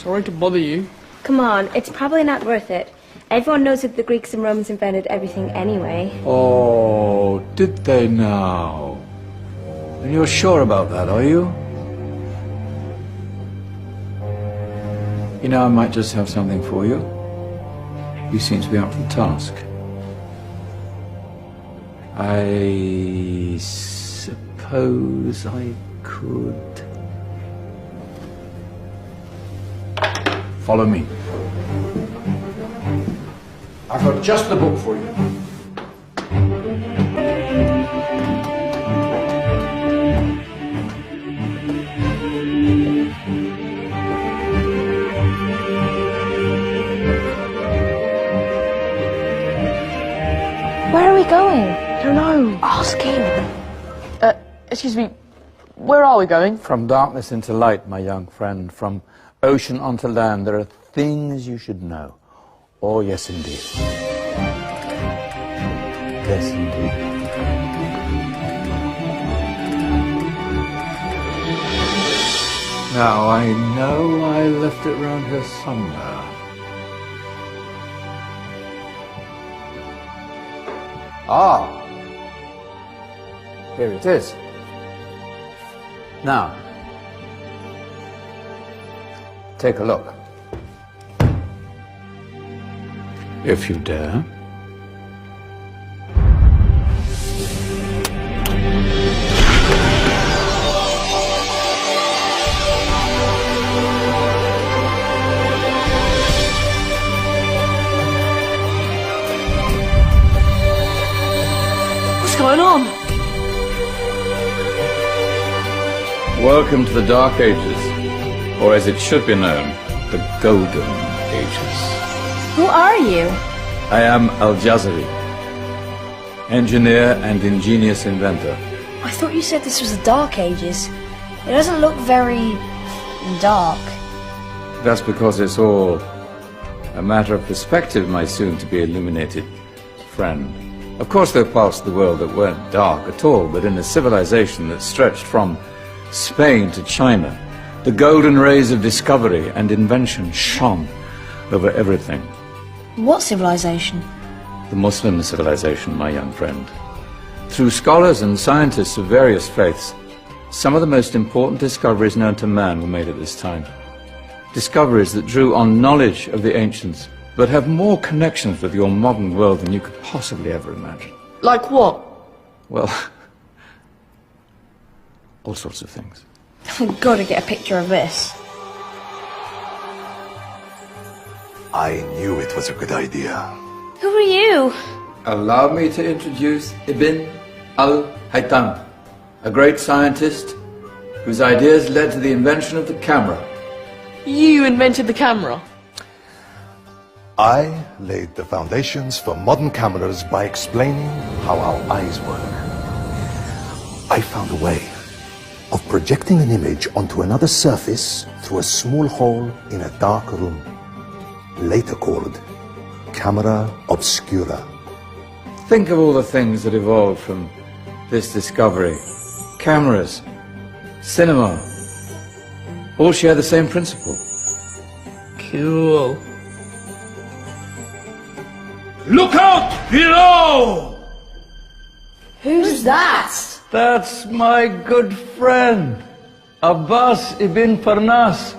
Sorry to bother you. Come on, it's probably not worth it. Everyone knows that the Greeks and Romans invented everything anyway. Oh, did they now? And you're sure about that, are you? You know, I might just have something for you. You seem to be up for the task. I suppose I could... Follow me. I've got just the book for you. Where are we going? I don't know. Ask him. Excuse me, where are we going? From darkness into light, my young friend. From ocean onto land. There are things you should know. Oh, yes, indeed. Yes, indeed. Now, I know I left it round here somewhere. Ah! Here it is. Now, take a look. If you dare. What's going on? Welcome to the Dark Ages, or as it should be known, the Golden Ages. Who are you? I am Al-Jazari, engineer and ingenious inventor. I thought you said this was the Dark Ages. It doesn't look very... dark. That's because it's all a matter of perspective, my soon-to-be illuminated friend. Of course, there are parts of the world that weren't dark at all, but in a civilization that stretched from Spain to China, the golden rays of discovery and invention shone over everything. What civilization? The Muslim civilization, my young friend. Through scholars and scientists of various faiths, some of the most important discoveries known to man were made at this time. Discoveries that drew on knowledge of the ancients, but have more connections with your modern world than you could possibly ever imagine. Like what? Well, all sorts of things. I've got to get a picture of this. I knew it was a good idea. Who are you? Allow me to introduce Ibn al-Haytham, a great scientist whose ideas led to the invention of the camera. You invented the camera? I laid the foundations for modern cameras by explaining how our eyes work. I found a way of projecting an image onto another surface through a small hole in a dark room, later called camera obscura. Think of all the things that evolved from this discovery. Cameras, cinema, all share the same principle. Cool. Look out below! Who's that? That's my good friend, Abbas ibn Farnas,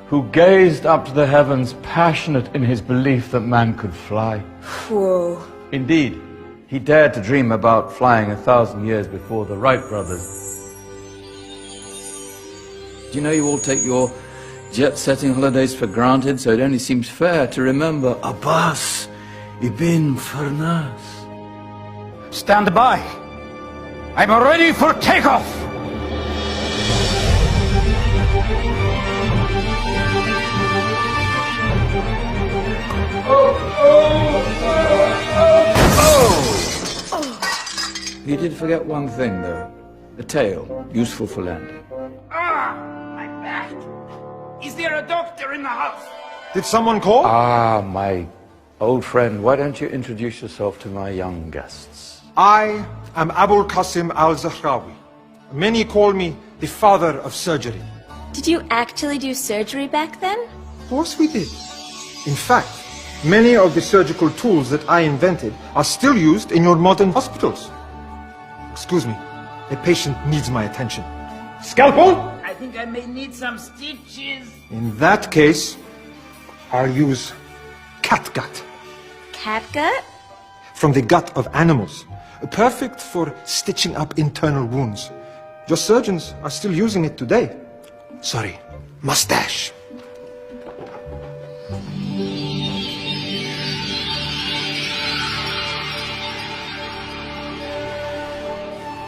who gazed up to the heavens, passionate in his belief that man could fly. Whoa. Indeed, he dared to dream about flying 1,000 years before the Wright brothers. Do you know you all take your jet-setting holidays for granted, so it only seems fair to remember Abbas ibn Farnas. Stand by. I'm ready for takeoff. He did forget one thing, though. A tail, useful for landing. Ah, my back. Is there a doctor in the house? Did someone call? Ah, my old friend, why don't you introduce yourself to my young guests? I am Abul Qasim al-Zahrawi. Many call me the father of surgery. Did you actually do surgery back then? course we did. In fact, many of the surgical tools that I invented are still used in your modern hospitals. Excuse me, a patient needs my attention. Scalpel? I think I may need some stitches. In that case, I'll use catgut. Catgut? From the gut of animals. Perfect for stitching up internal wounds. Your surgeons are still using it today. Sorry, mustache.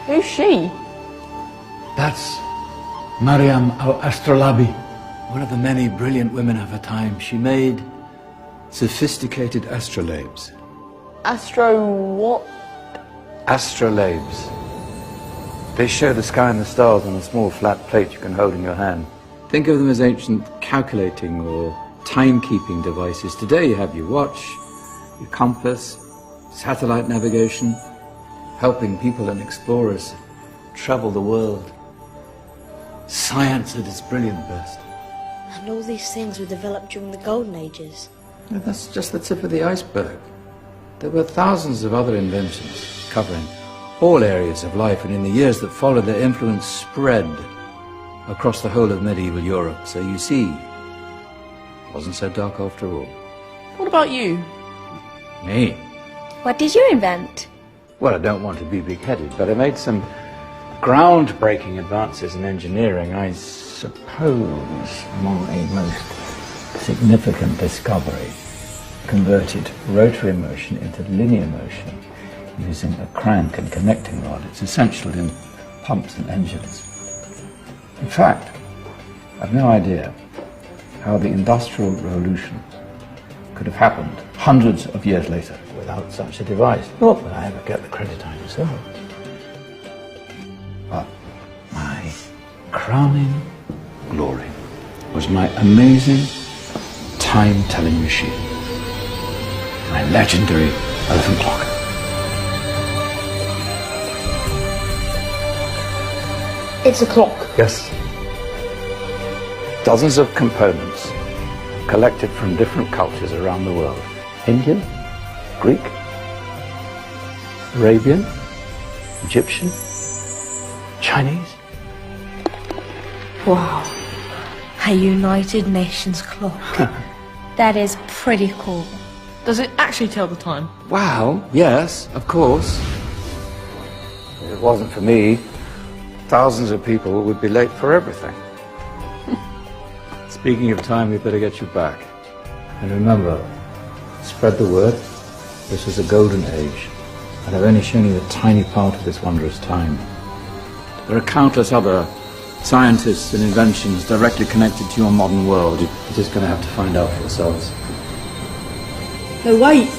Who's she? That's Mariam al-Astrolabi, one of the many brilliant women of her time. She made sophisticated astrolabes. Astro what? Astrolabes. They show the sky and the stars on a small flat plate you can hold in your hand. Think of them as ancient calculating or timekeeping devices. Today you have your watch, your compass, satellite navigation, helping people and explorers travel the world. Science at its brilliant best. And all these things were developed during the Golden Ages. No, that's just the tip of the iceberg. There were thousands of other inventions covering all areas of life, and in the years that followed, their influence spread across the whole of medieval Europe. So you see, it wasn't so dark after all. What about you? Me? What did you invent? Well, I don't want to be big-headed, but I made some groundbreaking advances in engineering. I suppose my most significant discovery converted rotary motion into linear motion using a crank and connecting rod. It's essential in pumps and engines. In fact, I've no idea how the Industrial Revolution could have happened hundreds of years later without such a device. Not that I ever get the credit I deserve. But my crowning glory was my amazing time-telling machine, my legendary elephant clock. It's a clock. Yes. Dozens of components collected from different cultures around the world. Indian, Greek, Arabian, Egyptian, Chinese. Wow. A United Nations clock. That is pretty cool. Does it actually tell the time? Wow, yes, of course. If it wasn't for me, thousands of people would be late for everything. Speaking of time, we better get you back. And remember, spread the word. This was a golden age, and I've only shown you a tiny part of this wondrous time. There are countless other scientists and inventions directly connected to your modern world. You're just going to have to find out for yourselves. No, wait.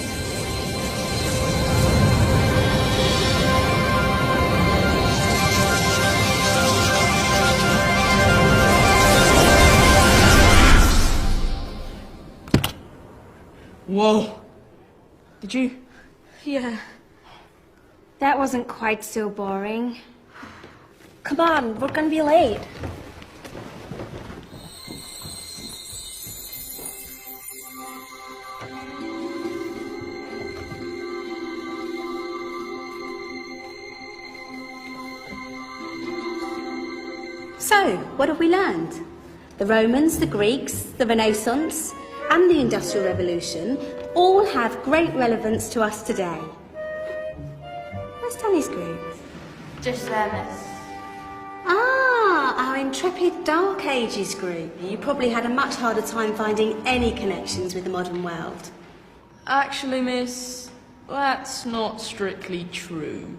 Whoa. Did you? Yeah. That wasn't quite so boring. Come on, we're gonna be late. So, what have we learned? The Romans, the Greeks, the Renaissance, and the Industrial Revolution all have great relevance to us today. Where's Tony's group? Just there, miss. Ah, our intrepid Dark Ages group. You probably had a much harder time finding any connections with the modern world. Actually, miss, that's not strictly true.